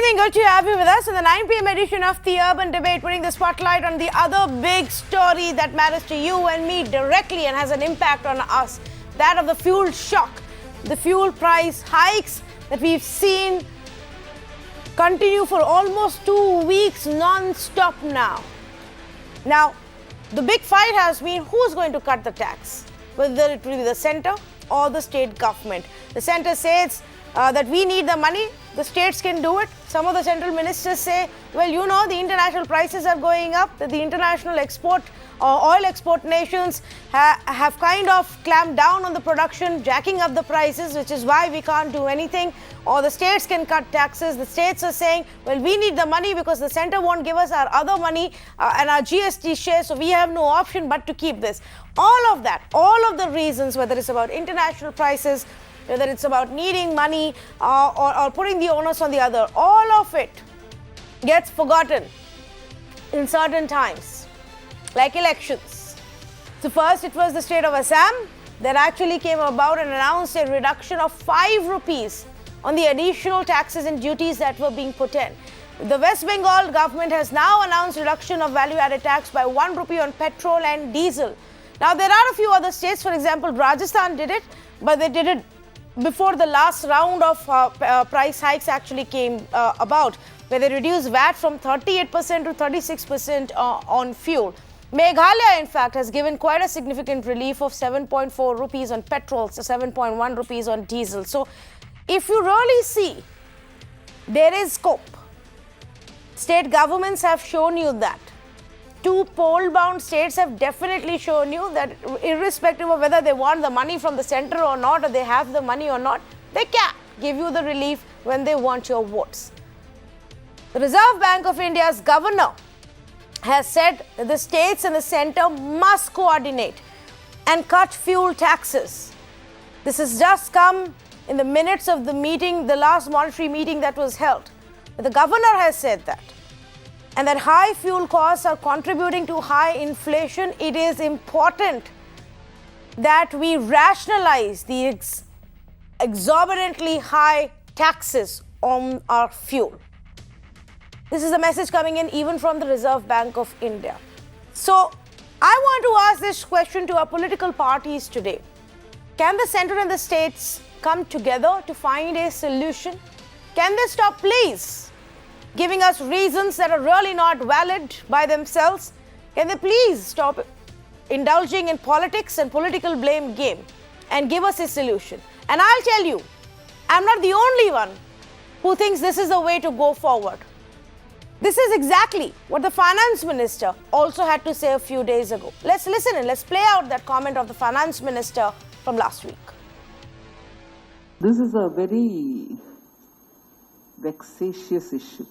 evening, good to have you with us in the 9 p.m. edition of the Urban Debate, putting the spotlight on the other big story that matters to you and me directly and has an impact on us, that of the fuel shock, the fuel price hikes that we've seen continue for almost 2 weeks non-stop now. Now, the big fight has been who's going to cut the tax, whether it will be the centre or the state government. The centre says that we need the money, the states can do it. Some of the central ministers say, well, you know, the international prices are going up, that the international export oil export nations have kind of clamped down on the production, jacking up the prices, which is why we can't do anything. Or the states can cut taxes. The states are saying, well, we need the money because the centre won't give us our other money and our GST share, so we have no option but to keep this. All of that, all of the reasons, whether it's about international prices, whether it's about needing money or putting the onus on the other, all of it gets forgotten in certain times, like elections. So first it was the state of Assam that actually came about and announced a reduction of 5 rupees on the additional taxes and duties that were being put in. The West Bengal government has now announced reduction of value-added tax by 1 rupee on petrol and diesel. Now there are a few other states, for example, Rajasthan did it, but they did it before the last round of price hikes actually came about, where they reduced VAT from 38% to 36% on fuel. Meghalaya, in fact, has given quite a significant relief of 7.4 rupees on petrol, so 7.1 rupees on diesel. So if you really see, there is scope. State governments have shown you that. 2 poll-bound states have definitely shown you that irrespective of whether they want the money from the centre or not, or they have the money or not, they can give you the relief when they want your votes. The Reserve Bank of India's governor has said that the states and the centre must coordinate and cut fuel taxes. This has just come in the minutes of the meeting, the last monetary meeting that was held. But the governor has said that. And that high fuel costs are contributing to high inflation. It is important that we rationalize the exorbitantly high taxes on our fuel. This is a message coming in even from the Reserve Bank of India. So I want to ask this question to our political parties today. Can the centre and the states come together to find a solution? Can they stop, please, giving us reasons that are really not valid by themselves? Can they please stop indulging in politics and political blame game and give us a solution? And I'll tell you, I'm not the only one who thinks this is the way to go forward. This is exactly what the finance minister also had to say a few days ago. Let's listen and let's play out that comment of the finance minister from last week. This is a very vexatious issue,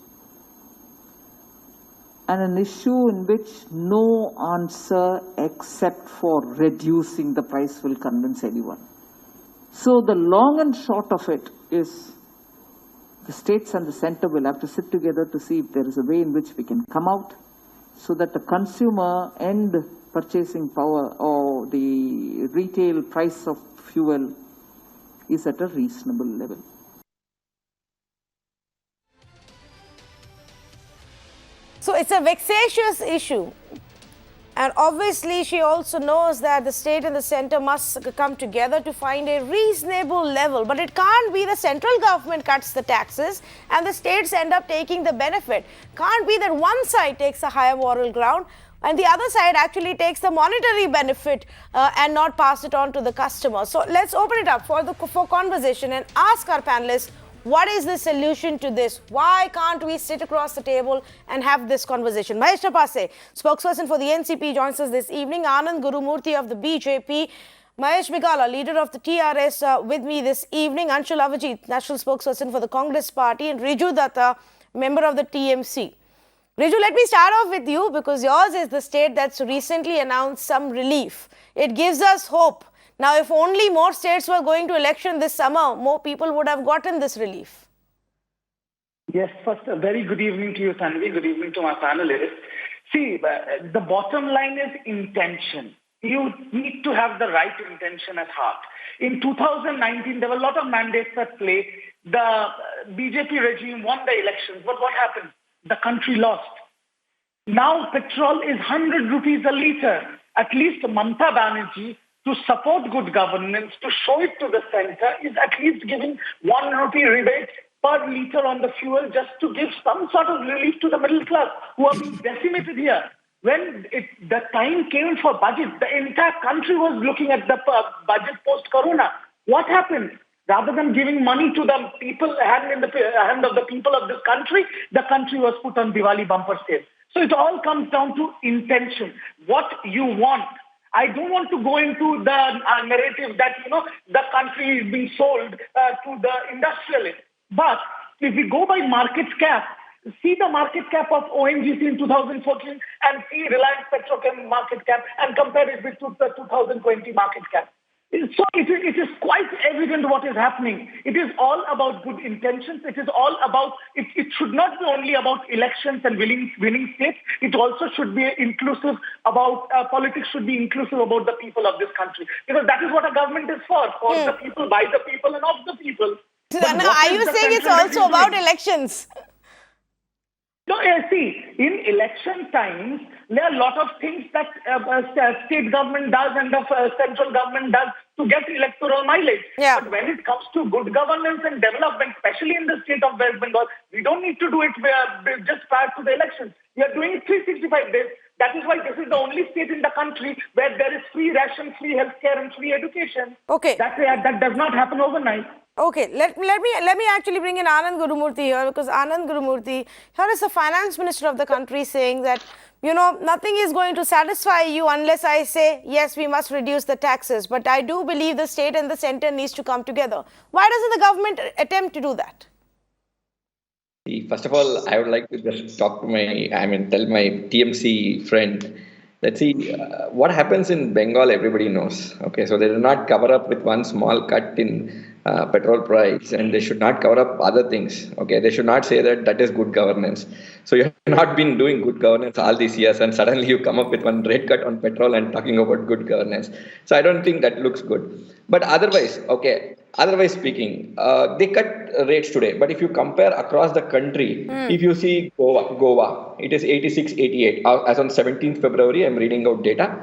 and an issue in which no answer except for reducing the price will convince anyone. So the long and short of it is the states and the centre will have to sit together to see if there is a way in which we can come out so that the consumer and purchasing power or the retail price of fuel is at a reasonable level. So it's a vexatious issue, and obviously she also knows that the state and the centre must come together to find a reasonable level, but it can't be the central government cuts the taxes and the states end up taking the benefit. Can't be that one side takes a higher moral ground and the other side actually takes the monetary benefit and not pass it on to the customer. So let's open it up for conversation and ask our panelists, what is the solution to this? Why can't we sit across the table and have this conversation? MAHESH TAPASE, spokesperson for the NCP, joins us this evening. ANAND GURUMURTHY of the BJP. Mahesh Meghala, leader of the TRS, with me this evening. Anshul Avijit, national spokesperson for the Congress party. And RIJU DUTTA, member of the TMC. RIJU, let me start off with you because yours is the state that's recently announced some relief. It gives us hope. Now, if only more states were going to election this summer, more people would have gotten this relief. Yes, first, a very good evening to you, Tanvi. Good evening to my panelists. See, the bottom line is intention. You need to have the right intention at heart. In 2019, there were a lot of mandates at play. the BJP regime won the elections. But what happened? The country lost. Now petrol is 100 rupees a litre. At least Mamata Banerjee, to support good governance, to show it to the center, is at least giving 1 rupee rebate per litre on the fuel just to give some sort of relief to the middle class who are being decimated here. When the time came for budget, the entire country was looking at the budget post-corona. What happened? Rather than giving money to the people, hand in the hand of the people of this country, the country was put on Diwali bumper sale. So it all comes down to intention. What you want. I don't want to go into the narrative that, the country is being sold to the industrialists. But if we go by market cap, see the market cap of ONGC in 2014 and see Reliance Petrochem market cap and compare it with the 2020 market cap. So it is quite evident what is happening. It is all about good intentions. It is all about, it should not be only about elections and winning states. It also should be inclusive about, politics should be inclusive about the people of this country. Because that is what a government is for the people, by the people and of the people. So now, are you saying it's also about elections? No, see, in election times, there are a lot of things that state government does and the central government does to get electoral mileage. Yeah. But when it comes to good governance and development, especially in the state of West Bengal, we don't need to do it just prior to the elections. We are doing it 365 days. That is why this is the only state in the country where there is free ration, free healthcare, and free education. Okay. That does not happen overnight. Okay, let me actually bring in Anand Gurumurthy here, because Anand Gurumurthy here is the finance minister of the country saying that, nothing is going to satisfy you unless I say, yes, we must reduce the taxes. But I do believe the state and the center needs to come together. Why doesn't the government attempt to do that? First of all, I would like to just tell my TMC friend that what happens in Bengal, everybody knows. Okay, so they do not cover up with one small cut in petrol price, and they should not cover up other things. Okay, they should not say that is good governance. So you have not been doing good governance all these years, and suddenly you come up with one rate cut on petrol and talking about good governance. So I don't think that looks good. But otherwise speaking, they cut rates today. But if you compare across the country, if you see Goa, it is 86, 88. As on 17th February, I'm reading out data.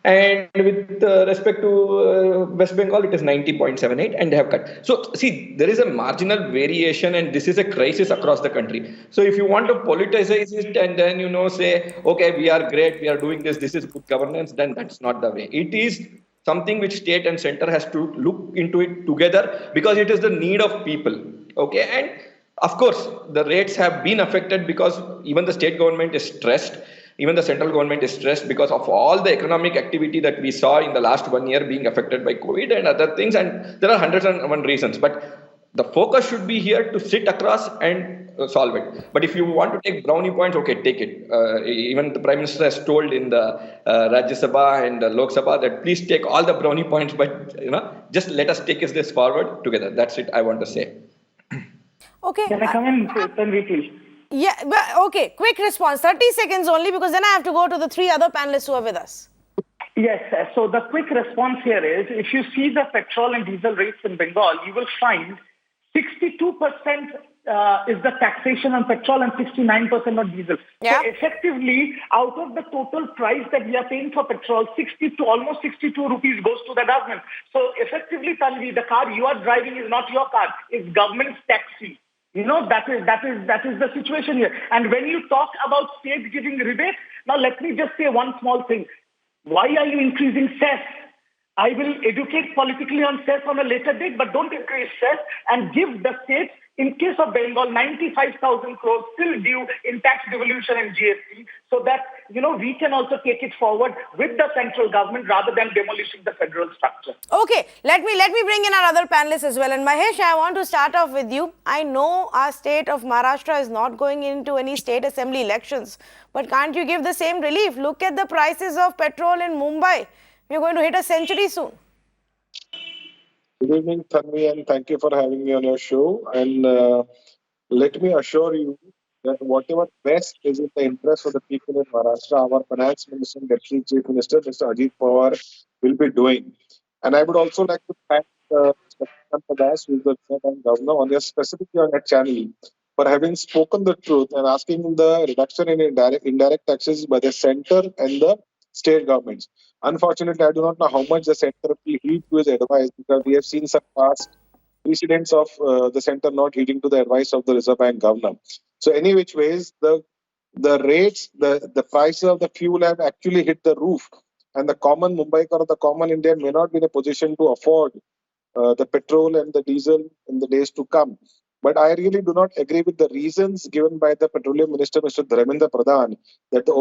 And with respect to West Bengal, it is 90.78 and they have cut. So there is a marginal variation, and this is a crisis across the country. So if you want to politicize it and then, say, okay, we are great, we are doing this is good governance, then that's not the way. It is something which state and center has to look into it together, because it is the need of people. Okay, and of course, the rates have been affected because even the state government is stressed. Even the central government is stressed because of all the economic activity that we saw in the last 1 year being affected by COVID and other things. And there are 101 reasons. But the focus should be here to sit across and solve it. But if you want to take brownie points, okay, take it. Even the Prime Minister has told in the Rajya Sabha and the Lok Sabha that please take all the brownie points, but just let us take this forward together. That's it I want to say. Okay. Can I come in, Tanvi, please? Yeah, but okay, quick response, 30 seconds only, because then I have to go to the 3 other panelists who are with us. Yes, so the quick response here is, if you see the petrol and diesel rates in Bengal, you will find 62% is the taxation on petrol and 69% on diesel. Yeah. So effectively, out of the total price that we are paying for petrol, almost 62 rupees goes to the government. So effectively, Tanvi, the car you are driving is not your car, it's government's taxi. That is the situation here. And when you talk about state giving rebates, now let me just say one small thing. Why are you increasing cess? I will educate politically on cess on a later date, but don't increase cess and give the states, in case of Bengal, 95,000 crores still due in tax devolution and GST, so that, we can also take it forward with the central government rather than demolishing the federal structure. Okay, let me bring in our other panelists as well. And Mahesh, I want to start off with you. I know our state of Maharashtra is not going into any state assembly elections, but can't you give the same relief? Look at the prices of petrol in Mumbai. We're going to hit a century soon. Good evening, Tanvi, and thank you for having me on your show. And let me assure you that whatever best is in the interest of the people in Maharashtra, our Finance Minister and Deputy Chief Minister, Mr. Ajit Pawar, will be doing. And I would also like to thank Mr. Das, who is the governor, on your specifically on that channel, for having spoken the truth and asking the reduction in indirect taxes by the center and the state governments. Unfortunately, I do not know how much the center will heed to his advice, because we have seen some past precedents of the center not heeding to the advice of the Reserve Bank governor. So any which ways, the rates, the prices of the fuel have actually hit the roof, and the common Mumbaikar or the common Indian may not be in a position to afford the petrol and the diesel in the days to come. But I really do not agree with the reasons given by the Petroleum Minister, Mr. Dharmendra Pradhan, that the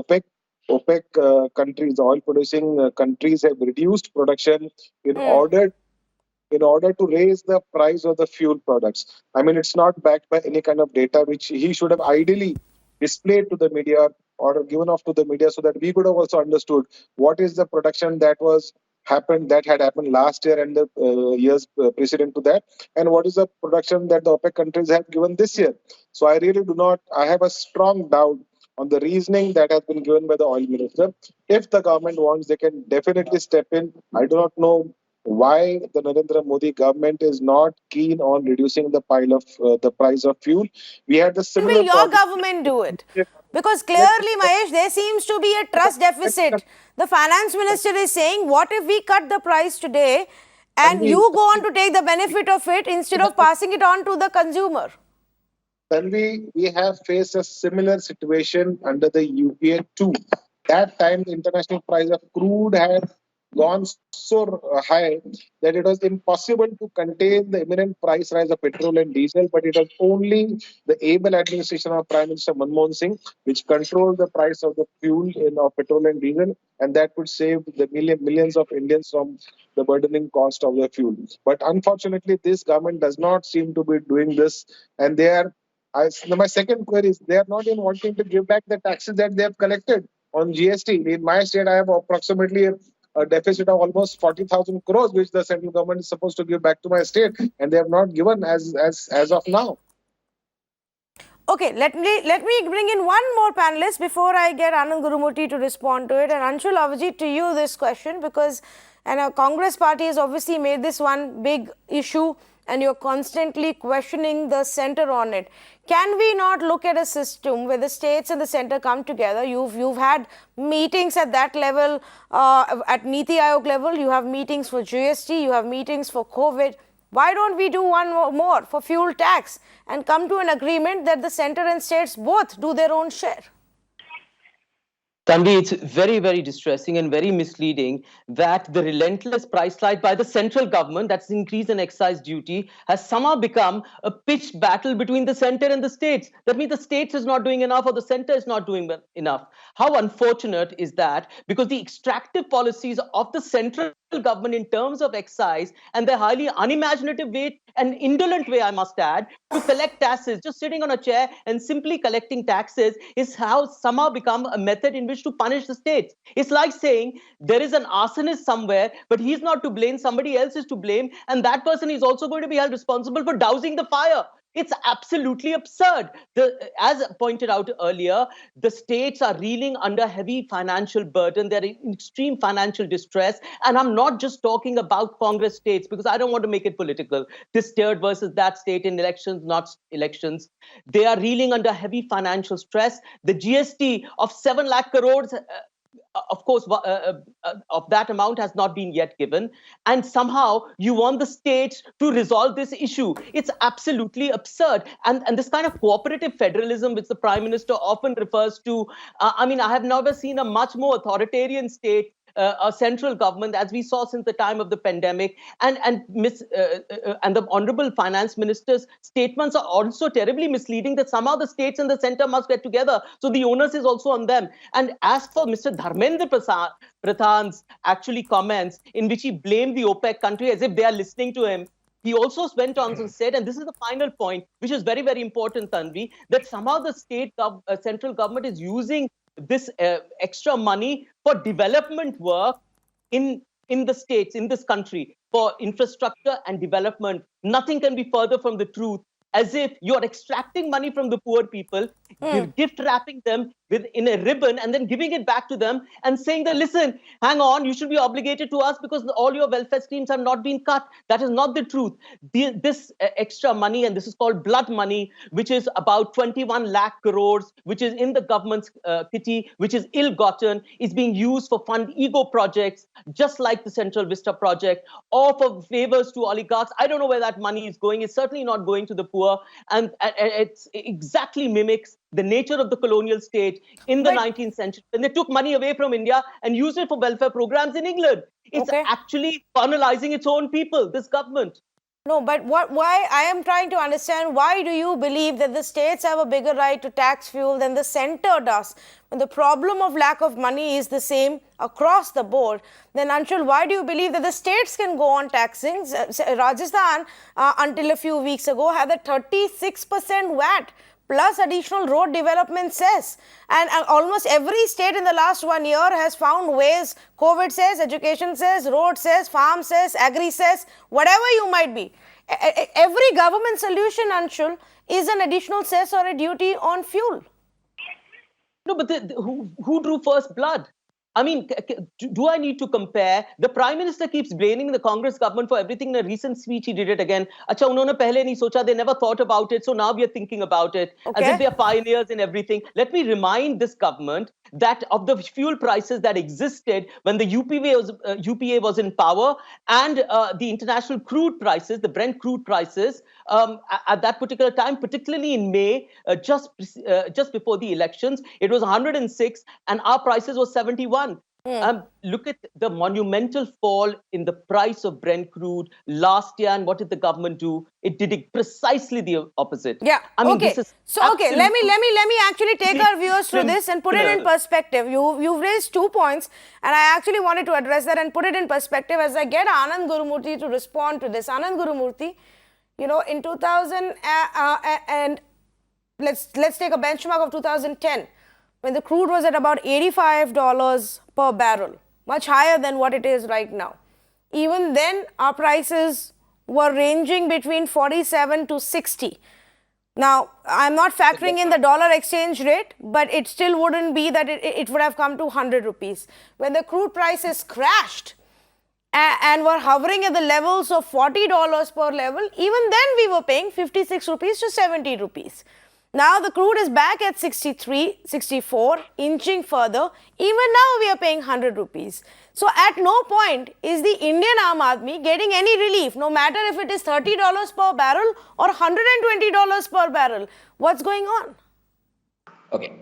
OPEC countries, the oil-producing countries, have reduced production in order to raise the price of the fuel products. I mean, it's not backed by any kind of data, which he should have ideally displayed to the media or given off to the media, so that we could have also understood what is the production that had happened last year and the years precedent to that, and what is the production that the OPEC countries have given this year. So I really do not, I have a strong doubt on the reasoning that has been given by the oil minister. If the government wants, they can definitely step in. I do not know why the Narendra Modi government is not keen on reducing the the price of fuel. We had the When similar will your problem. government do it? Because clearly, Mahesh, there seems to be a trust deficit. The finance minister is saying, what if we cut the price today and you go on to take the benefit of it instead of passing it on to the consumer? Then we have faced a similar situation under the UPA too. That time, the international price of crude had gone so high that it was impossible to contain the imminent price rise of petrol and diesel. But it was only the able administration of Prime Minister Manmohan Singh which controlled the price of the fuel of petrol and diesel, and that would save the millions of Indians from the burdening cost of the fuel. But unfortunately, this government does not seem to be doing this, and they are. My second query is, they are not even wanting to give back the taxes that they have collected on GST. In my state, I have approximately a deficit of almost 40,000 crores, which the central government is supposed to give back to my state, and they have not given as of now. Okay, let me bring in one more panelist before I get Anand Gurumurthy to respond to it. And Anshul, Avijit, to you this question, because Congress party has obviously made this one big issue and you're constantly questioning the center on it. Can we not look at a system where the states and the center come together? You've had meetings at that level, at Niti Aayog level, you have meetings for GST, you have meetings for COVID. Why don't we do one more for fuel tax and come to an agreement that the center and states both do their own share? Tanvi, it's very, very distressing and very misleading that the relentless price slide by the central government, that's the increase in excise duty, has somehow become a pitched battle between the center and the states. That means the states is not doing enough or the center is not doing enough. How unfortunate is that? Because the extractive policies of the central government in terms of excise and the highly unimaginative way and indolent way, I must add, to collect taxes, just sitting on a chair and simply collecting taxes, is how somehow become a method in which to punish the states. It's like saying there is an arsonist somewhere, but he's not to blame, somebody else is to blame, and that person is also going to be held responsible for dousing the fire. It's absolutely absurd. As pointed out earlier, the states are reeling under heavy financial burden. They're in extreme financial distress. And I'm not just talking about Congress states, because I don't want to make it political. This state versus that state in elections, not elections. They are reeling under heavy financial stress. The GST of 7 lakh crores, of course, of that amount has not been yet given. And somehow you want the states to resolve this issue. It's absolutely absurd. And this kind of cooperative federalism, which the Prime Minister often refers to, I mean, I have never seen a much more authoritarian state, a central government, as we saw since the time of the pandemic, and the Honorable Finance Minister's statements are also terribly misleading that somehow the states and the center must get together. So the onus is also on them. And as for Mr. Dharmendra Pradhan's actually comments in which he blamed the OPEC country as if they are listening to him, he also went on and said, and this is the final point, which is very, very important, Tanvi, that somehow the central government is using this extra money for development work in the states, in this country, for infrastructure and development. Nothing can be further from the truth. As if you're extracting money from the poor people, gift wrapping them, in a ribbon and then giving it back to them and saying that, listen, hang on, you should be obligated to us because all your welfare schemes have not been cut. That is not the truth. This extra money, and this is called blood money, which is about 21 lakh crores, which is in the government's kitty, which is ill-gotten, is being used for fund ego projects, just like the Central Vista project, or for favors to oligarchs. I don't know where that money is going. It's certainly not going to the poor, and it exactly mimics the nature of the colonial state in the 19th century, when they took money away from India and used it for welfare programs in England. It's actually colonizing its own people, this government. No, but why I am trying to understand, why do you believe that the states have a bigger right to tax fuel than the center does? When the problem of lack of money is the same across the board, then Anshul, why do you believe that the states can go on taxing? Rajasthan, until a few weeks ago, had a 36% VAT plus additional road development cess. And almost every state in the last 1 year has found ways. COVID says, education says, road says, farm says, agri says, whatever you might be. Every government solution, Anshul, is an additional cess or a duty on fuel. No, but who drew first blood? I mean, do I need to compare? The Prime Minister keeps blaming the Congress government for everything. In a recent speech, he did it again. Acha, unhone pehle nahi socha, they never thought about it, so now we are thinking about it. As if they are pioneers in everything. Let me remind this government that of the fuel prices that existed when the UPA was in power, and the international crude prices, the Brent crude prices, at that particular time, particularly in May, just before the elections, it was 106 and our prices was 71. Look at the monumental fall in the price of Brent crude last year, and what did the government do? It did precisely the opposite. Yeah. I mean, this is let me actually take our viewers through this and put it in perspective. You've raised 2 points, and I actually wanted to address that and put it in perspective as I get Anand Gurumurthy to respond to this. Anand Gurumurthy, you know, in 2000 and let's take a benchmark of 2010. When the crude was at about $85 per barrel, much higher than what it is right now. Even then, our prices were ranging between 47 to 60. Now, I'm not factoring in the dollar exchange rate, but it still wouldn't be that it would have come to 100 rupees. When the crude prices crashed and were hovering at the levels of $40 per level, even then we were paying 56 rupees to 70 rupees. Now the crude is back at 63, 64, inching further. Even now we are paying 100 rupees. So at no point is the Indian Aam Aadmi getting any relief, no matter if it is $30 per barrel or $120 per barrel. What's going on? Okay.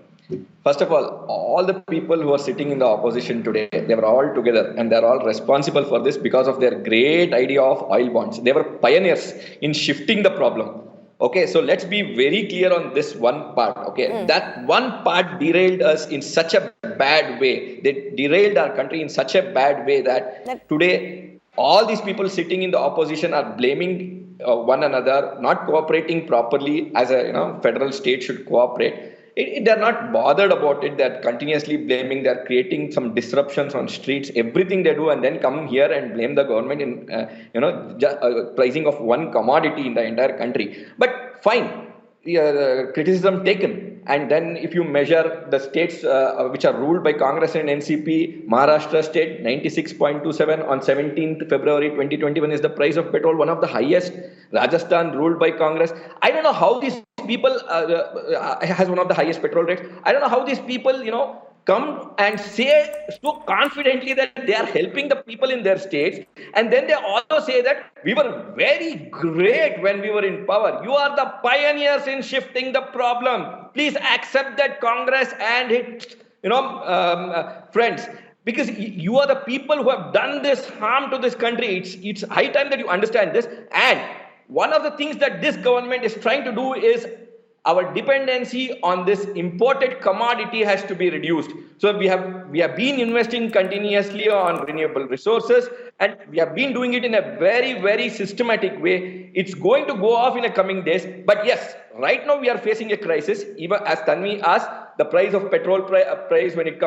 First of all the people who are sitting in the opposition today, they were all together and they're all responsible for this because of their great idea of oil bonds. They were pioneers in shifting the problem. Okay, so let's be very clear on this one part. Okay, that one part derailed us in such a bad way. They derailed our country in such a bad way that today all these people sitting in the opposition are blaming one another, not cooperating properly as a federal state should cooperate. They're not bothered about it. They're continuously blaming. They're creating some disruptions on streets, everything they do, and then come here and blame the government in pricing of one commodity in the entire country. But fine, criticism taken. And then if you measure the states which are ruled by Congress and NCP, Maharashtra state 96.27 on 17th February 2021 is the price of petrol, one of the highest. Rajasthan ruled by Congress. I don't know how these people has one of the highest petrol rates. I don't know how these people, come and say so confidently that they are helping the people in their states. And then they also say that we were very great when we were in power. You are the pioneers in shifting the problem. Please accept that, Congress and its, friends. Because you are the people who have done this harm to this country. It's high time that you understand this. And one of the things that this government is trying to do is our dependency on this imported commodity has to be reduced. So we have been investing continuously on renewable resources, and we have been doing it in a very, very systematic way. It's going to go off in the coming days. But yes, right now we are facing a crisis. Even as Tanvi asked, the price of petrol price when it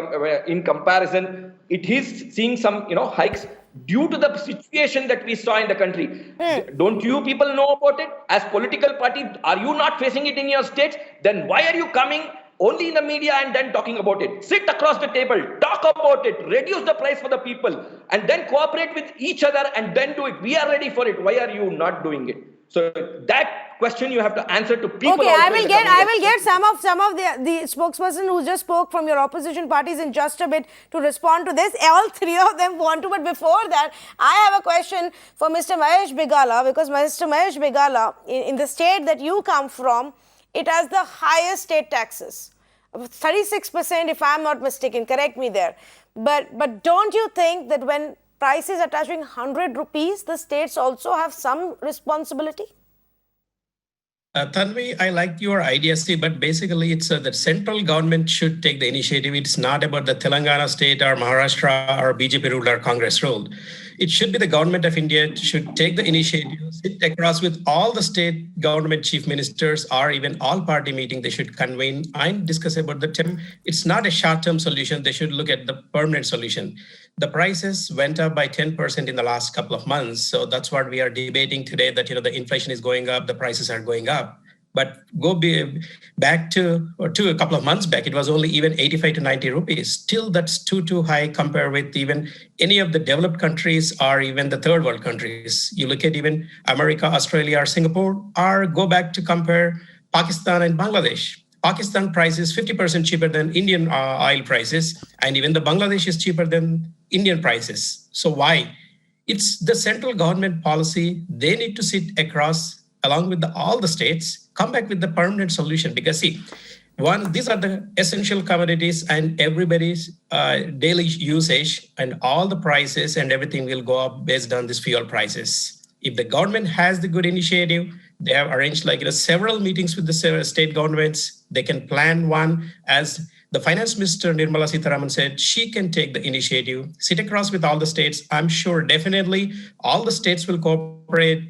in comparison, it is seeing some hikes due to the situation that we saw in the country. Don't you people know about it? As political party, are you not facing it in your states? Then why are you coming only in the media and then talking about it. Sit across the table, talk about it, reduce the price for the people, and then cooperate with each other and then do it. We are ready for it. Why are you not doing it? So that question you have to answer to people. Okay, also I will get some of the spokesperson who just spoke from your opposition parties in just a bit to respond to this. All three of them want to, but before that, I have a question for Mr. Mahesh Begala, because Mr. Mahesh Begala, in the state that you come from, it has the highest state taxes, 36%, if I'm not mistaken. Correct me there. But don't you think that when prices are touching 100 rupees, the states also have some responsibility? Tanvi, I like your idea, but basically it's the central government should take the initiative. It's not about the Telangana state or Maharashtra or BJP ruled or Congress ruled. It should be the government of India should take the initiative, sit across with all the state government chief ministers or even all party meeting. They should convene and discuss about the term. It's not a short-term solution. They should look at the permanent solution. The prices went up by 10% in the last couple of months. So that's what we are debating today, that the inflation is going up, the prices are going up. But go back to a couple of months back, it was only even 85 to 90 rupees. Still, that's too high compared with even any of the developed countries or even the third world countries. You look at even America, Australia, or Singapore, or go back to compare Pakistan and Bangladesh. Pakistan price is 50% cheaper than Indian oil prices, and even the Bangladesh is cheaper than Indian prices. So why? It's the central government policy. They need to sit across along with all the states, come back with the permanent solution. Because see, these are the essential commodities and everybody's daily usage, and all the prices and everything will go up based on these fuel prices. If the government has the good initiative, they have arranged several meetings with the state governments. They can plan one. As the Finance Minister Nirmala Sitharaman said, she can take the initiative, sit across with all the states. I'm sure definitely all the states will cooperate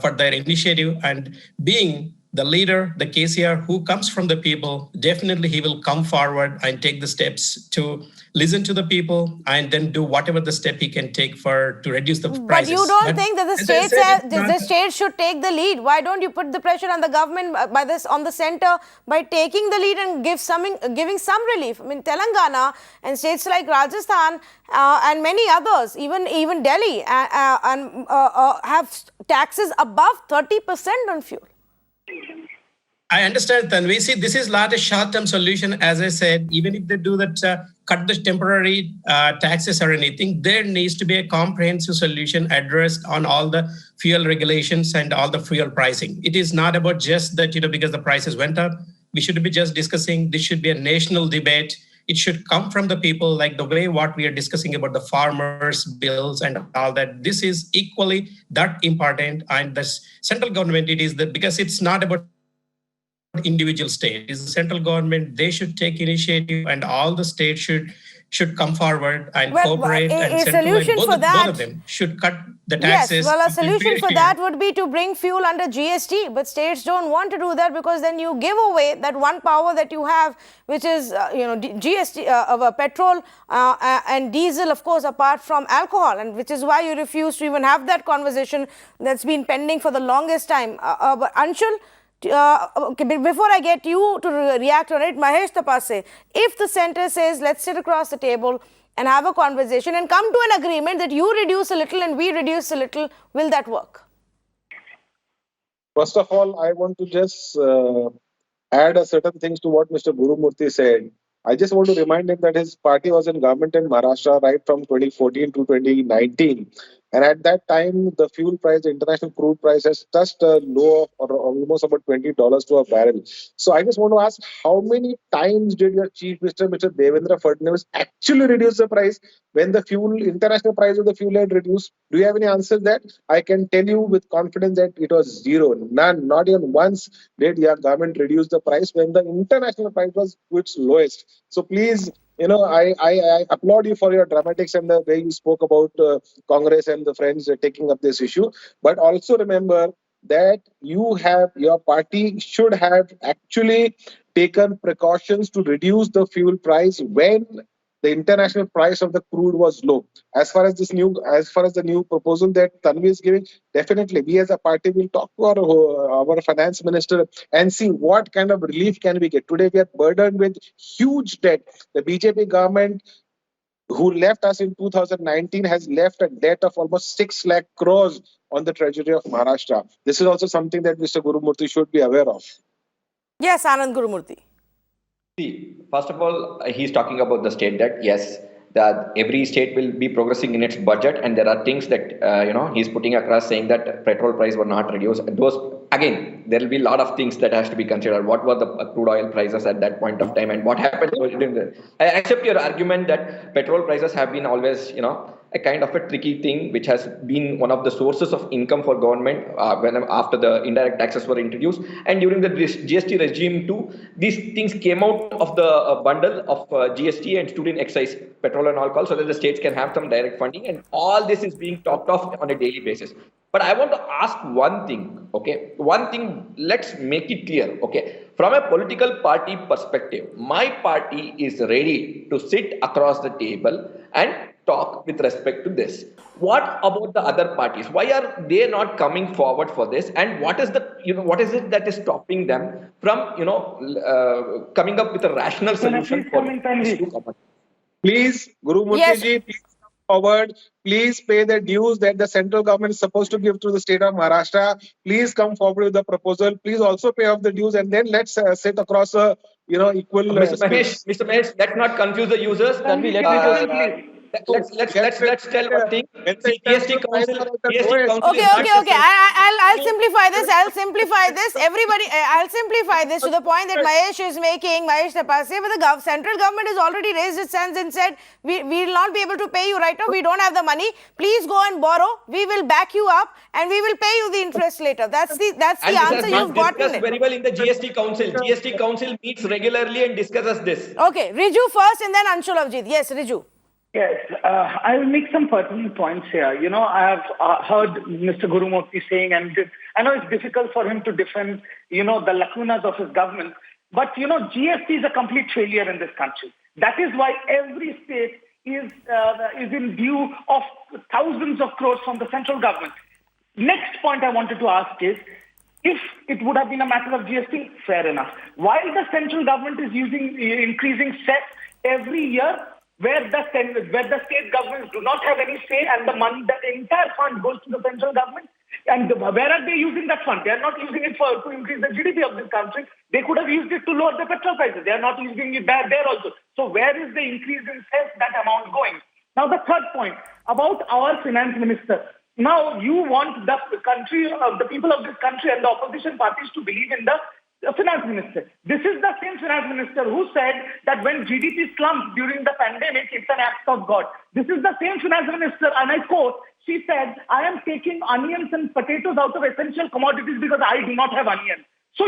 for their initiative, and being the leader, the KCR who comes from the people, definitely he will come forward and take the steps to listen to the people and then do whatever the step he can take to reduce the prices. But you don't think that the states should take the lead? Why don't you put the pressure on the government on the center by taking the lead and giving some relief? I mean, Telangana and states like Rajasthan and many others, even Delhi, have taxes above 30% on fuel. I understand, Tanvi. See, this is not a short-term solution. As I said, even if they do that, cut the temporary taxes or anything, there needs to be a comprehensive solution addressed on all the fuel regulations and all the fuel pricing. It is not about just that, because the prices went up. We should be just discussing. This should be a national debate. It should come from the people, like the way what we are discussing about the farmers' bills and all that. This is equally that important. And the central government, it is that, because it's not about individual state. It's the central government. They should take initiative, and all the states should come forward and cooperate. A solution for that, both of them should cut the taxes. Yes, well, a solution for that would be to bring fuel under GST, but states don't want to do that, because then you give away that one power that you have, which is GST of petrol and diesel, of course, apart from alcohol, and which is why you refuse to even have that conversation that's been pending for the longest time. But Anshul, before I get you to react on it, Mahesh TAPASE, if the center says let's sit across the table and have a conversation and come to an agreement that you reduce a little and we reduce a little, will that work? First of all, I want to just add a certain things to what Mr. Gurumurthy said. I just want to remind him that his party was in government in Maharashtra right from 2014 to 2019. And at that time, the fuel price, the international crude price has touched a low of almost about $20 to a barrel. So I just want to ask, how many times did your Chief Minister, Mr. Devendra Fadnavis, actually reduce the price when the international price of the fuel had reduced? Do you have any answer to that? I can tell you with confidence that it was zero. None. Not even once did your government reduce the price when the international price was its lowest. So please, I applaud you for your dramatics and the way you spoke about Congress and the friends taking up this issue. But also remember that your party should have actually taken precautions to reduce the fuel price when the international price of the crude was low. As far as the new proposal that Tanvi is giving, definitely we as a party will talk to our finance minister and see what kind of relief can we get. Today we are burdened with huge debt. The BJP government, who left us in 2019, has left a debt of almost 6 lakh crores on the treasury of Maharashtra. This is also something that Mr. Gurumurthy should be aware of. Yes, Anand Gurumurthy. See, first of all, he's talking about the state debt. Yes, that every state will be progressing in its budget, and there are things that he's putting across, saying that petrol price were not reduced. Those, again, there will be a lot of things that has to be considered. What were the crude oil prices at that point of time, and what happened during the? I accept your argument that petrol prices have been always, a kind of a tricky thing, which has been one of the sources of income for government after the indirect taxes were introduced, and during the GST regime too. These things came out of the bundle of GST and stood in excise, petrol and alcohol, so that the states can have some direct funding, and all this is being talked of on a daily basis. But I want to ask one thing, okay? One thing, let's make it clear, okay? From a political party perspective, my party is ready to sit across the table and talk with respect to this. What about the other parties? Why are they not coming forward for this? And what is it that is stopping them from, coming up with a rational solution for this? Please, Gurumurthy ji, please come forward. Please pay the dues that the central government is supposed to give to the state of Maharashtra. Please come forward with the proposal. Please also pay off the dues, and then let's sit across a equal. Mr. Mahesh, let's not confuse the users. Let's tell one thing. GST Council. Okay. I'll simplify this. Everybody, I'll simplify this to the point that Mahesh is making, Mahesh TAPASE, but the central government has already raised its hands and said, we will not be able to pay you right now. We don't have the money. Please go and borrow. We will back you up and we will pay you the interest later. That's the answer you've gotten. Very well in the GST Council. GST Council meets regularly and discusses this. Okay, Riju first and then Anshulavjit. Yes, Riju. Yes, I will make some pertinent points here. I have heard Mr. Gurumurthy saying, and I know it's difficult for him to defend, the lacunas of his government. But, GST is a complete failure in this country. That is why every state is in view of thousands of crores from the central government. Next point I wanted to ask is, if it would have been a matter of GST, fair enough. While the central government is increasing cess every year, where the state governments do not have any say, and the entire fund goes to the central government. And where are they using that fund? They are not using it to increase the GDP of this country. They could have used it to lower the petrol prices. They are not using it there also. So where is the increase in cess, that amount going? Now the third point about our finance minister. Now you want the people of this country and the opposition parties to believe in the finance minister. This is the same finance minister who said that when GDP slumped during the pandemic, it's an act of God. This is the same finance minister, and I quote, she said, I am taking onions and potatoes out of essential commodities because I do not have onions. So,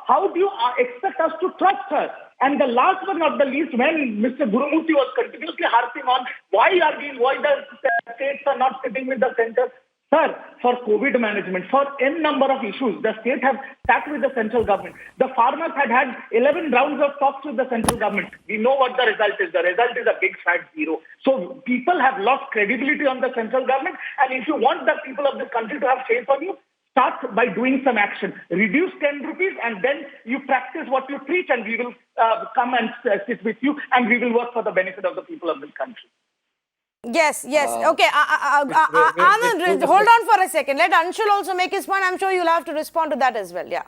how do you expect us to trust her? And the last but not the least, when Mr. Gurumurthy was continuously harping on why the states are not sitting with the center, sir, for COVID management, for N number of issues, the state have sat with the central government. The farmers had 11 rounds of talks with the central government. We know what the result is. The result is a big fat zero. So people have lost credibility on the central government. And if you want the people of this country to have faith on you, start by doing some action. Reduce 10 rupees and then you practice what you preach, and we will come and sit with you, and we will work for the benefit of the people of this country. Yes. Okay. Anand, hold on for a second. Let Anshul also make his point. I'm sure you'll have to respond to that as well. Yeah.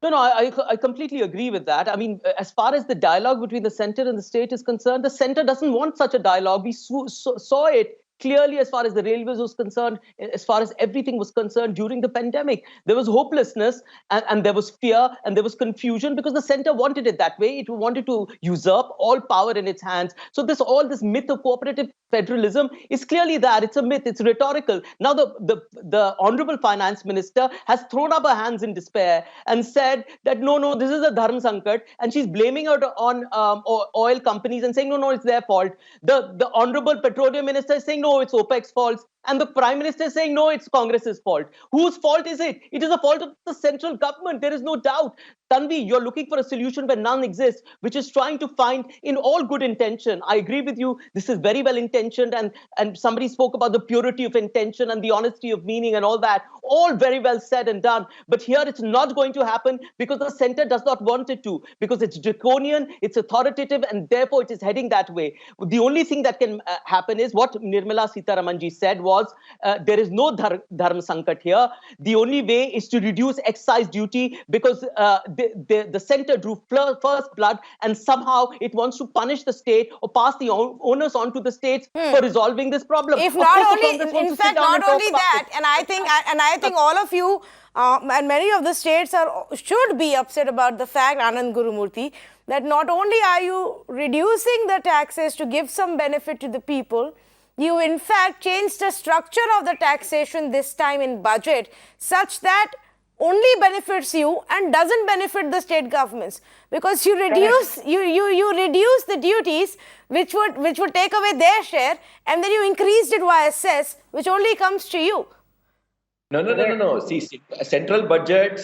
No, I completely agree with that. I mean, as far as the dialogue between the center and the state is concerned, the center doesn't want such a dialogue. We saw it clearly as far as the railways was concerned, as far as everything was concerned during the pandemic. There was hopelessness and there was fear and there was confusion because the center wanted it that way. It wanted to usurp all power in its hands. So all this myth of cooperative federalism is clearly that. It's a myth. It's rhetorical. Now the Honorable Finance Minister has thrown up her hands in despair and said that no, this is a dharma sankat, and she's blaming it on oil companies and saying no, it's their fault. The Honorable Petroleum Minister is saying no, no, it's OPEC's fault. And the Prime Minister is saying, no, it's Congress's fault. Whose fault is it? It is the fault of the central government. There is no doubt. Tanvi, you're looking for a solution where none exists, which is trying to find in all good intention. I agree with you. This is very well intentioned. And somebody spoke about the purity of intention and the honesty of meaning and all that. All very well said and done. But here it's not going to happen because the center does not want it to, because it's draconian, it's authoritative, and therefore it is heading that way. The only thing that can happen is what Nirmala Sitharaman ji said was there is no dharma sankat here. The only way is to reduce excise duty because the center drew first blood and somehow it wants to punish the state or pass the onus on to the states for resolving this problem. If not only, in fact, not only that, and I think all of you and many of the states should be upset about the fact, Anand Gurumurthy, that not only are you reducing the taxes to give some benefit to the people, you in fact changed the structure of the taxation this time in budget such that only benefits you and doesn't benefit the state governments, because you reduce you reduce the duties which would take away their share, and then you increased it via cess, which only comes to you. No. See, central budget,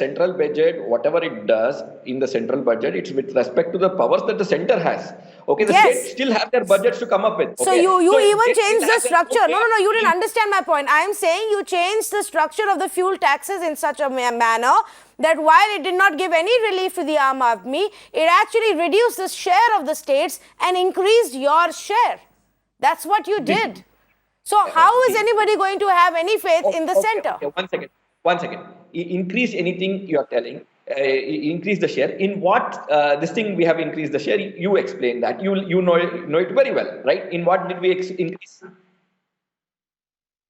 whatever it does in the central budget, it's with respect to the powers that the center has. Okay, the states still have their budgets to come up with. Okay? So you even changed the structure. No, you didn't understand my point. I am saying you changed the structure of the fuel taxes in such a manner that while it did not give any relief to the Aam Aadmi, it actually reduced the share of the states and increased your share. That's what you did. So how is anybody going to have any faith in the center? Okay, one second. Increase anything you are telling. Increase the share. In what this thing we have increased the share? You explain that. You know it very well, right? In what did we increase?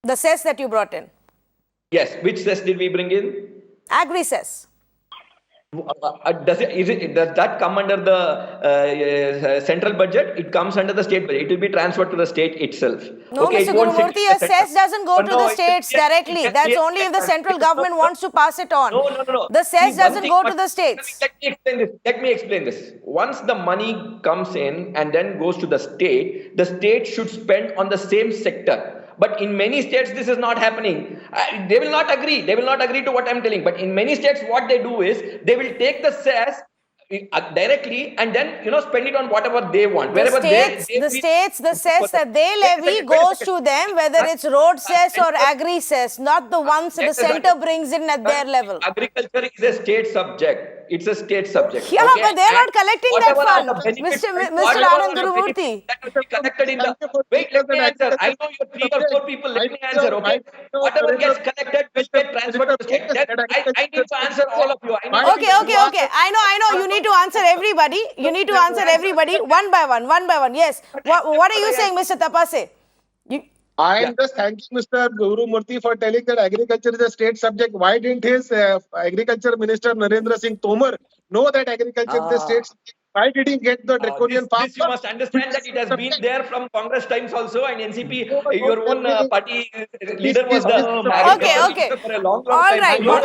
The cess that you brought in. Yes. Which cess did we bring in? Agri cess. Does that come under the central budget? It comes under the state budget. It will be transferred to the state itself. No, Mr. Gurumurthy, a cess doesn't go to the states directly. That's only if the central government wants to pass it on. No. The cess doesn't go to the states. Let me explain this. Once the money comes in and then goes to the state should spend on the same sector. But in many states, this is not happening. They will not agree. They will not agree to what I'm telling. But in many states, what they do is they will take the cess directly and then spend it on whatever they want. The cess that they levy goes to them, whether it's road cess or agri cess, not the ones the center brings in at their level. Agriculture is a state subject. It's a state subject. Yeah, okay? But they're not collecting that fund, Mr. Anand Gurumurthy. That will be collected in the... Wait, let me answer. I know you're 3 or 4 people. Let me answer, okay? Whatever gets collected will get transferred to the state. I need to answer all of you. Okay. I know. You need to answer everybody. One by one. Yes. What are you saying, Mr. Tapase? I am just thanking Mr. Gurumurthy for telling that agriculture is a state subject. Why didn't his agriculture minister Narendra Singh Tomar know that agriculture is a state subject? Why did he get the draconian farm? You must understand that it has been there from Congress times also, and NCP, your own party leader was the okay. For a long All right, time. we'll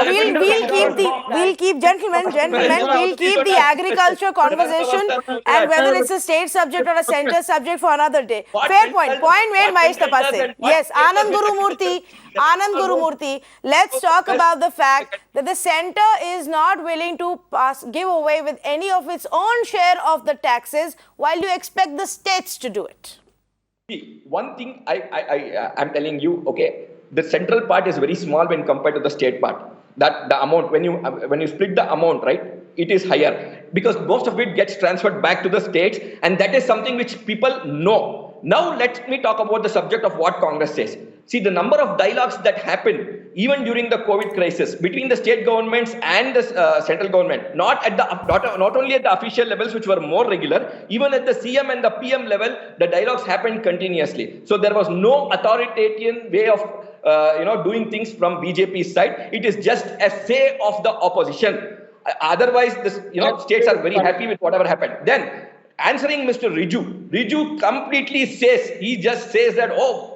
keep the agriculture conversation and whether it's a state subject or a center subject for another day. Fair point. Point made, Mahesh Tapase. Yes, Anand Gurumurthy, let's talk about the fact that the center is not willing to give away with any of its own share of the taxes while you expect the states to do it. See, one thing I'm telling you, okay, the central part is very small when compared to the state part. That the amount, when you split the amount, right, it is higher because most of it gets transferred back to the states, and that is something which people know. Now let me talk about the subject of what Congress says. See, the number of dialogues that happened even during the COVID crisis between the state governments and the central government, not only at the official levels, which were more regular, even at the CM and the PM level, the dialogues happened continuously. So there was no authoritarian way of doing things from BJP's side. It is just a say of the opposition. Otherwise, states are very happy with whatever happened. Then, answering Mr. Riju completely just says that,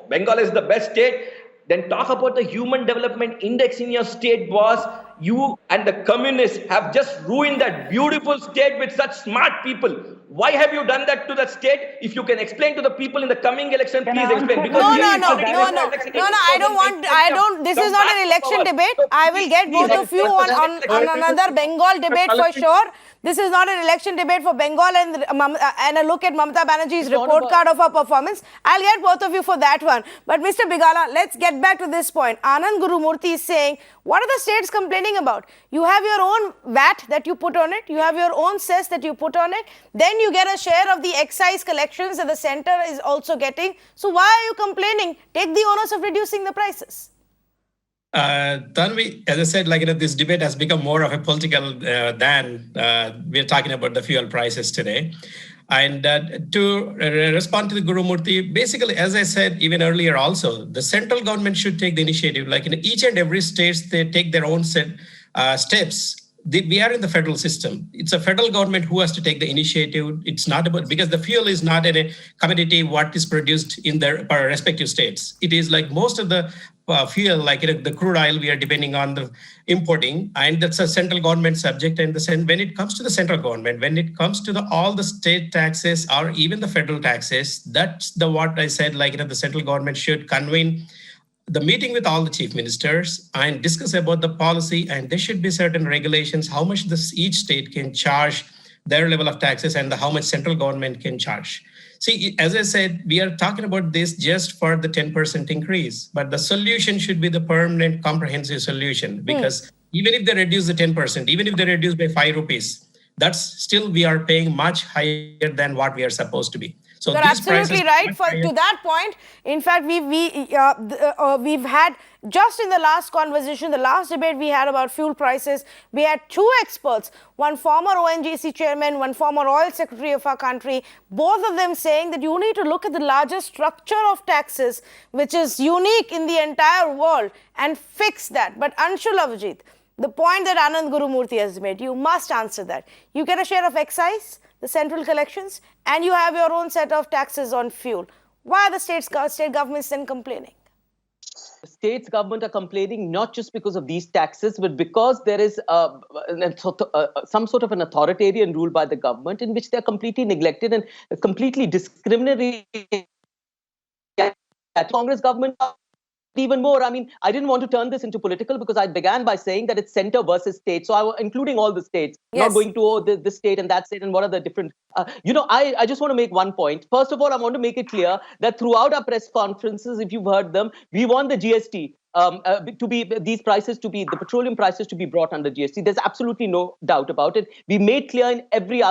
Bengal is the best state. Then talk about the human development index in your state, boss. you and the communists have just ruined that beautiful state with such smart people. Why have you done that to the state? If you can explain to the people in the coming election, Can please I explain. answer? Because No, we no, have no, already no, won the no, election in no, no, I don't want, 2008. I don't, this is Come not back an to election power. debate. So I will get please both of you on another Bengal debate for sure. This is not an election debate for Bengal and a look at Mamata Banerjee's report card of her performance. I'll get both of you for that one. But Mr. Bigala, let's get back to this point. Anand Gurumurthy is saying, what are the states complaining about? You have your own VAT that you put on it. You have your own cess that you put on it. Then you get a share of the excise collections that the center is also getting. So why are you complaining? Take the onus of reducing the prices. Tanvi, as I said, this debate has become more of a political than we're talking about the fuel prices today. And to respond to the Gurumurthy, basically, as I said even earlier also, the central government should take the initiative. Like in each and every state, they take their own steps. We are in the federal system. It's a federal government who has to take the initiative. It's not about, because the fuel is not a commodity what is produced in their respective states. It is like most of the fuel, like the crude oil, we are depending on the importing, and that's a central government subject. And when it comes to the central government, when it comes to all the state taxes or even the federal taxes, that's what I said, the central government should convene the meeting with all the chief ministers and discuss about the policy, and there should be certain regulations, how much each state can charge their level of taxes and how much central government can charge. See, as I said, we are talking about this just for the 10% increase, but the solution should be the permanent comprehensive solution, because even if they reduce the 10%, even if they reduce by 5 rupees, that's still we are paying much higher than what we are supposed to be. So you're absolutely right. To that point, in fact, we've had, just in the last conversation, the last debate we had about fuel prices, we had two experts, one former ONGC chairman, one former oil secretary of our country, both of them saying that you need to look at the larger structure of taxes, which is unique in the entire world, and fix that. But Anshul Avijit, the point that Anand Gurumurthy has made, you must answer that. You get a share of excise, the central collections, and you have your own set of taxes on fuel. Why are the state governments then complaining? The states government are complaining not just because of these taxes, but because there is some sort of an authoritarian rule by the government in which they are completely neglected and completely discriminatory. Congress government even more. I mean, I didn't want to turn this into political because I began by saying that it's center versus state. So I was including all the states, not going to this state and that state and what are the different. I just want to make one point. First of all, I want to make it clear that throughout our press conferences, if you've heard them, we want the GST to be these prices to be the petroleum prices to be brought under GST. There's absolutely no doubt about it. We made clear in every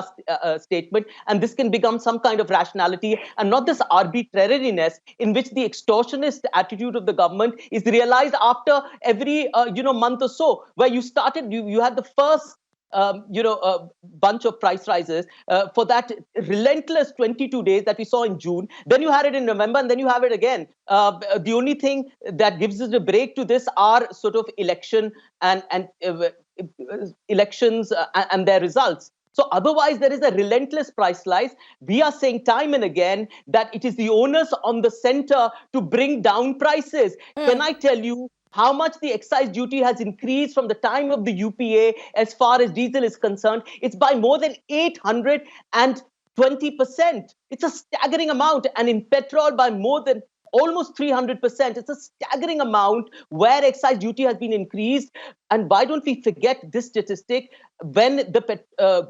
statement, and this can become some kind of rationality and not this arbitrariness in which the extortionist attitude of the government is realized after every month or so, where you had the first bunch of price rises for that relentless 22 days that we saw in June. Then you had it in November, and then you have it again. The only thing that gives us a break to this are sort of elections and their results. So otherwise, there is a relentless price rise. We are saying time and again that it is the onus on the center to bring down prices. Can I tell you how much the excise duty has increased from the time of the UPA as far as diesel is concerned? It's by more than 820%. It's a staggering amount. And in petrol, by more than almost 300%. It's a staggering amount where excise duty has been increased. And why don't we forget this statistic? When the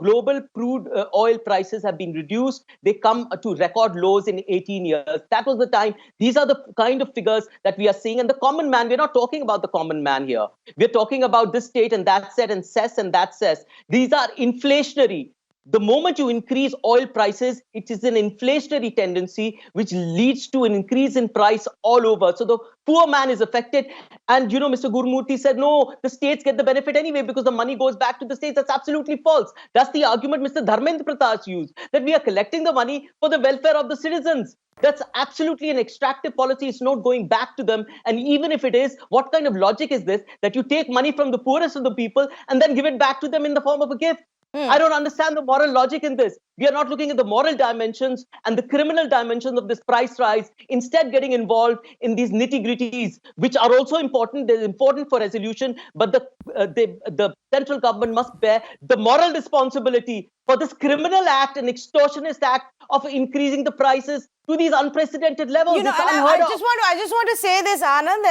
global crude oil prices have been reduced, they come to record lows in 18 years. That was the time. These are the kind of figures that we are seeing. And the common man, we're not talking about the common man here. We're talking about this state and that set and cess and that cess. These are inflationary. The moment you increase oil prices, it is an inflationary tendency which leads to an increase in price all over. So the poor man is affected. And, Mr. Gurumurthy said, no, the states get the benefit anyway because the money goes back to the states. That's absolutely false. That's the argument Mr. Dharmendra Pratash used, that we are collecting the money for the welfare of the citizens. That's absolutely an extractive policy. It's not going back to them. And even if it is, what kind of logic is this, that you take money from the poorest of the people and then give it back to them in the form of a gift? I don't understand the moral logic in this. We are not looking at the moral dimensions and the criminal dimensions of this price rise, instead getting involved in these nitty-gritties, which are also important. They're important for resolution, but the central government must bear the moral responsibility for this criminal act and extortionist act of increasing the prices to these unprecedented levels. You know, It's and unheard of. I just want to say this, Anand,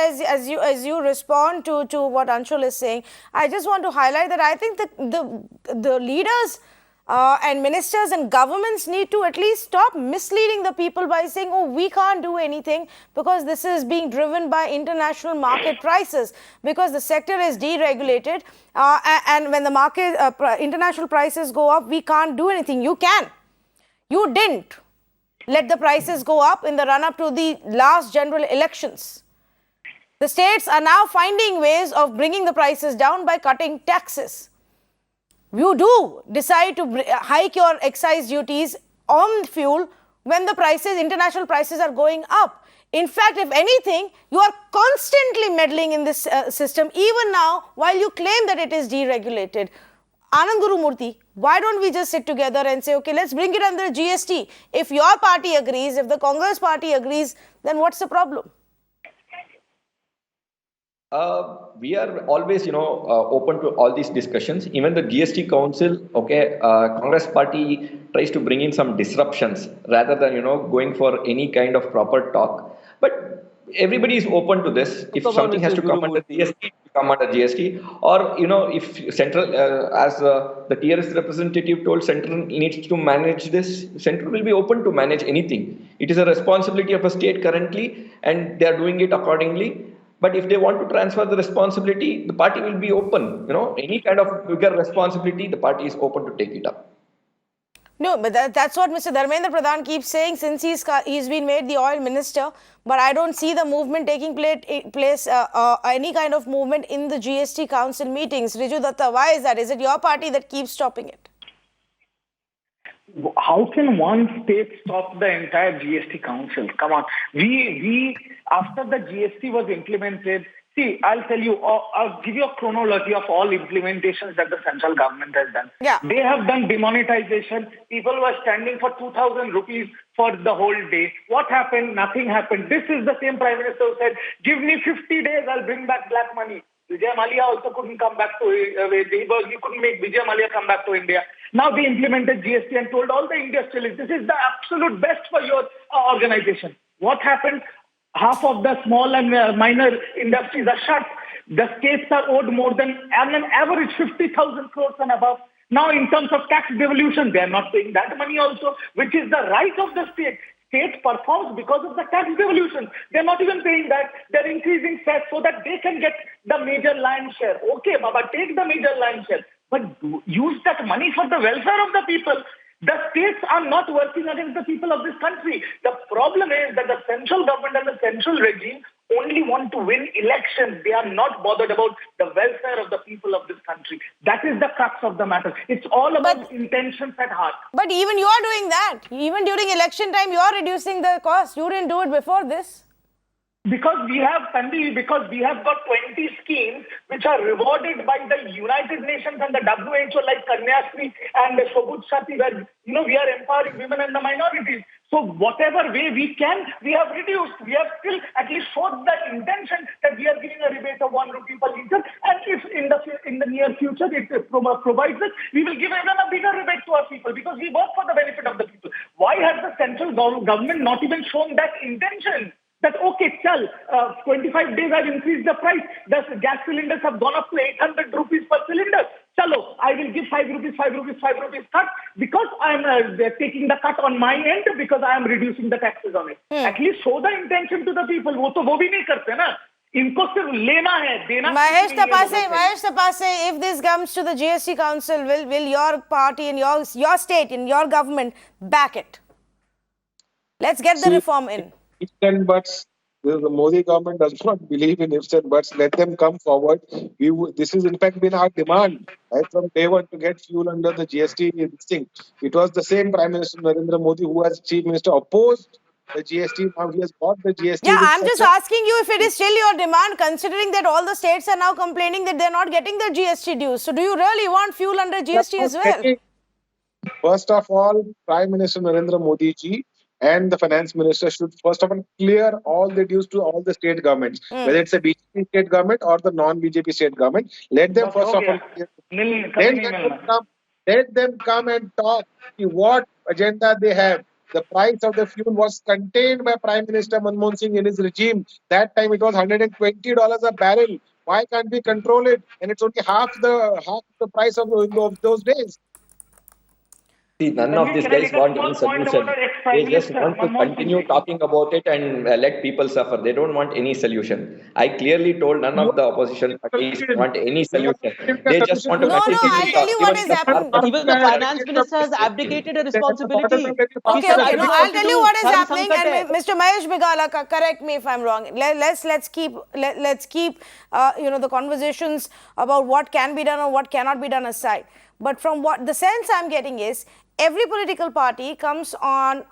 as you respond to what Anshul is saying, I just want to highlight that I think the leaders and ministers and governments need to at least stop misleading the people by saying, oh, we can't do anything because this is being driven by international market prices, because the sector is deregulated, and when the market international prices go up, we can't do anything. You can. You didn't let the prices go up in the run-up to the last general elections. The states are now finding ways of bringing the prices down by cutting taxes. You do decide to hike your excise duties on fuel when the prices, international prices, are going up. In fact, if anything, you are constantly meddling in this system, even now, while you claim that it is deregulated. Anand Gurumurthy, why don't we just sit together and say, okay, let's bring it under GST. If your party agrees, if the Congress party agrees, then what's the problem? We are always, open to all these discussions. Even the GST Council, Congress party tries to bring in some disruptions rather than, going for any kind of proper talk. But everybody is open to this. If something has to come under GST, come under GST. Or, if central, as the TRS representative told, central needs to manage this, central will be open to manage anything. It is a responsibility of a state currently, and they are doing it accordingly. But if they want to transfer the responsibility, the party will be open. Any kind of bigger responsibility, the party is open to take it up. No, but that's what Mr. Dharmendra Pradhan keeps saying since he's been made the oil minister. But I don't see the movement taking place, any kind of movement in the GST Council meetings. RIJU DUTTA, why is that? Is it your party that keeps stopping it? How can one state stop the entire GST Council? Come on. We after the GST was implemented, see, I'll tell you, I'll give you a chronology of all implementations that the central government has done. Yeah. They have done demonetization. People were standing for 2,000 rupees for the whole day. What happened? Nothing happened. This is the same Prime Minister who said, give me 50 days, I'll bring back black money. Vijay Mallya also couldn't come back to he couldn't make Vijay Mallya come back to India. Now they implemented GST and told all the industrialists, this is the absolute best for your organization. What happened? Half of the small and minor industries are shut. The states are owed more than an average 50,000 crores and above. Now in terms of tax devolution, they are not paying that money also, which is the right of the state. State performs because of the tax devolution. They're not even paying that. They're increasing tax so that they can get the major lion's share. Okay, Baba, take the major lion's share. But use that money for the welfare of the people. The states are not working against the people of this country. The problem is that the central government and the central regime only want to win elections. They are not bothered about the welfare of the people of this country. That is the crux of the matter. It's all about intentions at heart. But even you are doing that. Even during election time, you are reducing the cost. You didn't do it before this. Because we have got 20 schemes which are rewarded by the United Nations and the WHO, like Kanyasri and the Shobut Shati, where we are empowering women and the minorities. So whatever way we can, we have reduced. We have still at least showed that intention that we are giving a rebate of 1 rupee per litre. And if in the near future it provides us, we will give even a bigger rebate to our people because we work for the benefit of the people. Why has the central government not even shown that intention? That, okay, 25 days I've increased the price. The gas cylinders have gone up to 800 rupees per cylinder. Chalo, I will give 5 rupees cut because I'm taking the cut on my end because I am reducing the taxes on it. At least show the intention to the people. वो भी नहीं करते ना. इनको सिर्फ लेना है, देना. Mahesh Tapase, if this comes to the GST Council, will your party and your state and your government back it? Let's get the reform in. Ifs and buts. The Modi government does not believe in ifs and buts. Let them come forward. This has in fact been our demand right from day one to get fuel under the GST thing. It was the same Prime Minister Narendra Modi who, as Chief Minister, opposed the GST. Now he has got the GST. Yeah, I'm just asking you if it is still your demand, considering that all the states are now complaining that they're not getting their GST dues. So do you really want fuel under GST as well? First of all, Prime Minister Narendra Modi ji and the Finance Minister should first of all clear all the dues to all the state governments, whether it's a BJP state government or the non-BJP state government. Let them first of all clear. Then let them come and talk what agenda they have. The price of the fuel was contained by Prime Minister Manmohan Singh in his regime. That time it was $120 a barrel. Why can't we control it? And it's only half the price of those days. See, none of these guys want any solution. They just want to continue talking about it and let people suffer. They don't want any solution. I clearly told none of the opposition parties want any solution. They just want to No, continue I'll tell you what is happening. Even the finance minister has abdicated a responsibility. Okay, no, I'll tell you what is happening, and Mr. Mahesh Begala, correct me if I'm wrong. Let's keep the conversations about what can be done or what cannot be done aside. But from what the sense I'm getting is, every political party comes on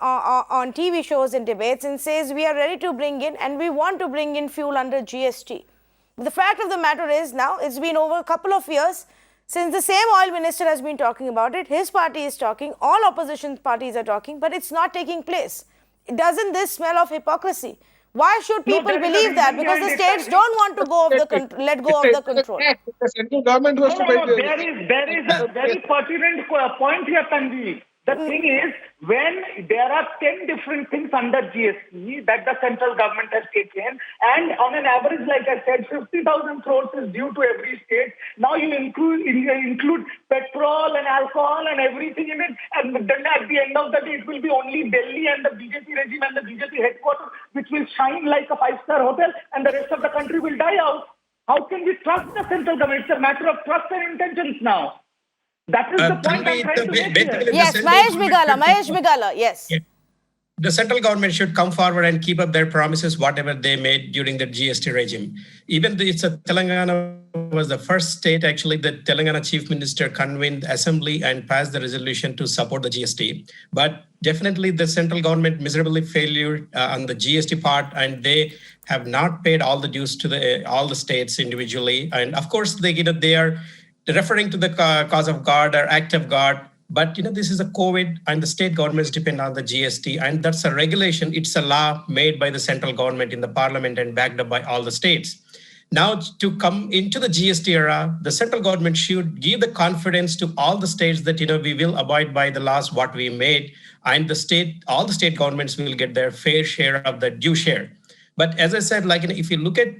TV shows and debates and says we are ready to bring in and we want to bring in fuel under GST. But the fact of the matter is, now it's been over a couple of years since the same oil minister has been talking about it. His party is talking, all opposition parties are talking, but it's not taking place. Doesn't this smell of hypocrisy? Why should people believe that? Because the states don't want to let go of the control. The central government was to there is a very pertinent point here, Tanvi. The thing is, when there are 10 different things under GST that the central government has taken, and on an average, like I said, 50,000 crores is due to every state. Now you include petrol and alcohol and everything in it, and then at the end of the day, it will be only Delhi and the BJP regime and the BJP headquarters which will shine like a five-star hotel, and the rest of the country will die out. How can we trust the central government? It's a matter of trust and intentions now. That is the point I'm trying to make here. Yes, Mahesh Begala, yes. Yeah. The central government should come forward and keep up their promises, whatever they made during the GST regime. Even though Telangana was the first state, actually, the Telangana chief minister convened assembly and passed the resolution to support the GST. But definitely the central government miserably failed on the GST part, and they have not paid all the dues to all the states individually. And of course, they are referring to the cause of God or act of God. But this is a COVID, and the state governments depend on the GST, and that's a regulation. It's a law made by the central government in the parliament and backed up by all the states. Now, to come into the GST era, the central government should give the confidence to all the states that we will abide by the laws what we made, and all the state governments will get their fair share of the due share. But as I said, if you look at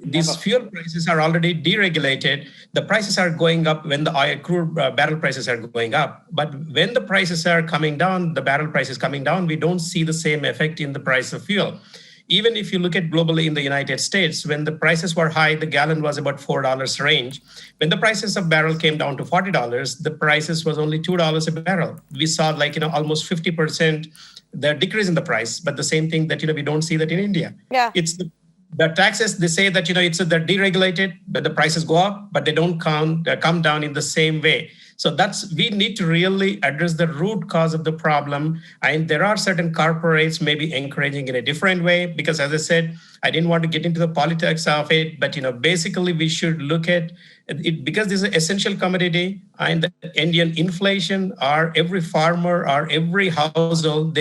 these fuel prices are already deregulated. The prices are going up when the crude barrel prices are going up. But when the prices are coming down, the barrel price is coming down, we don't see the same effect in the price of fuel. Even if you look at globally in the United States, when the prices were high, the gallon was about $4 range. When the prices of barrel came down to $40, the prices was only $2 a barrel. We saw almost 50% the decrease in the price, but the same thing that we don't see that in India. Yeah. It's the taxes, they say that they're deregulated, but the prices go up, but they don't come down in the same way. So we need to really address the root cause of the problem. And there are certain corporates maybe encouraging in a different way, because as I said, I didn't want to get into the politics of it, but basically we should look at it, because this is an essential commodity, and the Indian inflation, or every farmer or every household,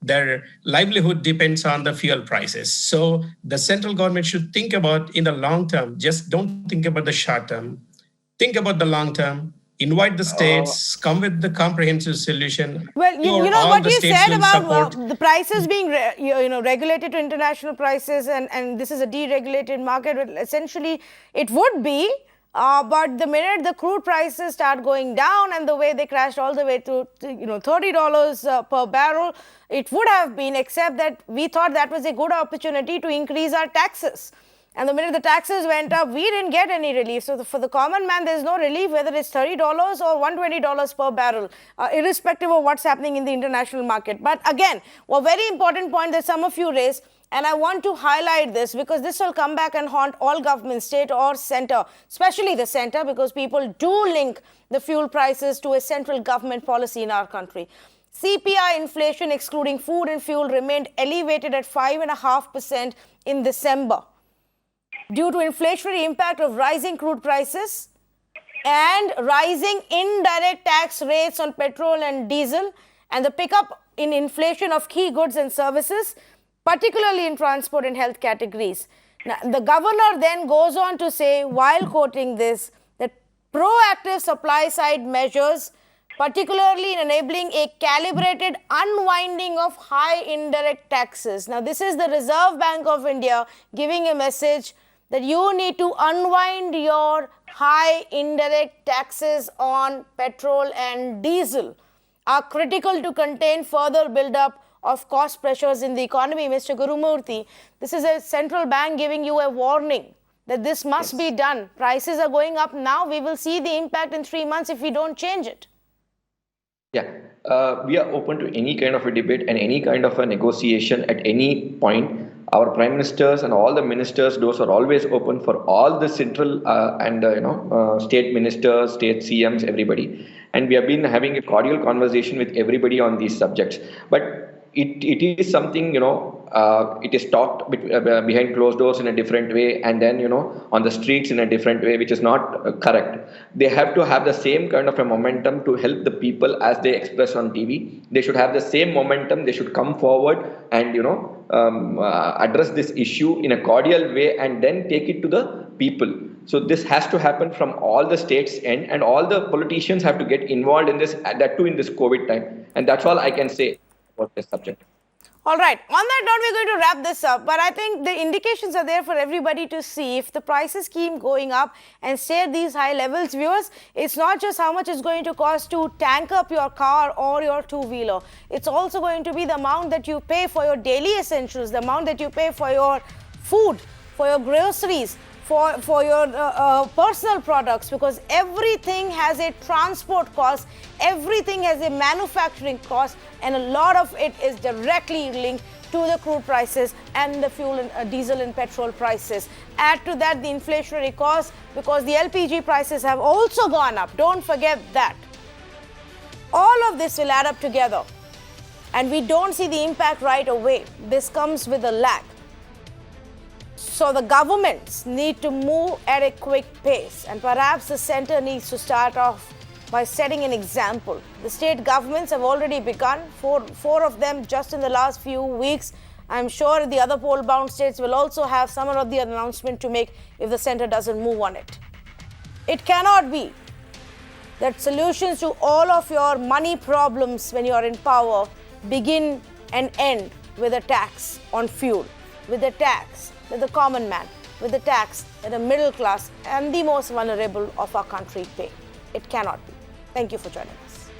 their livelihood depends on the fuel prices. So the central government should think about in the long term. Just don't think about the short term. Think about the long term. Invite the states, come with the comprehensive solution. Well, what you said about the prices being regulated to international prices, and this is a deregulated market. Essentially, it would be, but the minute the crude prices start going down and the way they crashed all the way to $30 per barrel, it would have been, except that we thought that was a good opportunity to increase our taxes. And the minute the taxes went up, we didn't get any relief. So for the common man, there's no relief, whether it's $30 or $120 per barrel, irrespective of what's happening in the international market. But again, a very important point that some of you raised, and I want to highlight this because this will come back and haunt all governments, state or center, especially the center, because people do link the fuel prices to a central government policy in our country. CPI inflation, excluding food and fuel, remained elevated at 5.5% in December. Due to inflationary impact of rising crude prices, and rising indirect tax rates on petrol and diesel, and the pickup in inflation of key goods and services, particularly in transport and health categories. Now, the governor then goes on to say, while quoting this, that proactive supply side measures, particularly in enabling a calibrated unwinding of high indirect taxes. Now, this is the Reserve Bank of India giving a message that you need to unwind your high indirect taxes on petrol and diesel, are critical to contain further build-up of cost pressures in the economy. Mr. Gurumurthy, this is a central bank giving you a warning that this must be done. Prices are going up now. We will see the impact in 3 months if we don't change it. Yeah, we are open to any kind of a debate and any kind of a negotiation at any point. Our prime ministers and all the ministers' doors are always open for all the central and state ministers, state CMs, everybody. And we have been having a cordial conversation with everybody on these subjects. But it is something, it is talked behind closed doors in a different way, and then, on the streets in a different way, which is not correct. They have to have the same kind of a momentum to help the people as they express on TV. They should have the same momentum. They should come forward and, address this issue in a cordial way and then take it to the people. So this has to happen from all the states and all the politicians have to get involved in this, that too in this COVID time. And that's all I can say about this subject. All right. On that note, we're going to wrap this up. But I think the indications are there for everybody to see. If the prices keep going up and stay at these high levels, viewers, it's not just how much it's going to cost to tank up your car or your two-wheeler. It's also going to be the amount that you pay for your daily essentials, the amount that you pay for your food, for your groceries, for your personal products, because everything has a transport cost, everything has a manufacturing cost, and a lot of it is directly linked to the crude prices and the fuel and diesel and petrol prices. Add to that the inflationary cost, because the LPG prices have also gone up. Don't forget that. All of this will add up together, and we don't see the impact right away. This comes with a lag. So the governments need to move at a quick pace, and perhaps the centre needs to start off by setting an example. The state governments have already begun, four of them just in the last few weeks. I'm sure the other poll-bound states will also have some of the announcement to make if the centre doesn't move on it. It cannot be that solutions to all of your money problems when you are in power begin and end with a tax on fuel, with a tax that the common man, with the tax that the middle class and the most vulnerable of our country pay. It cannot be. Thank you for joining us.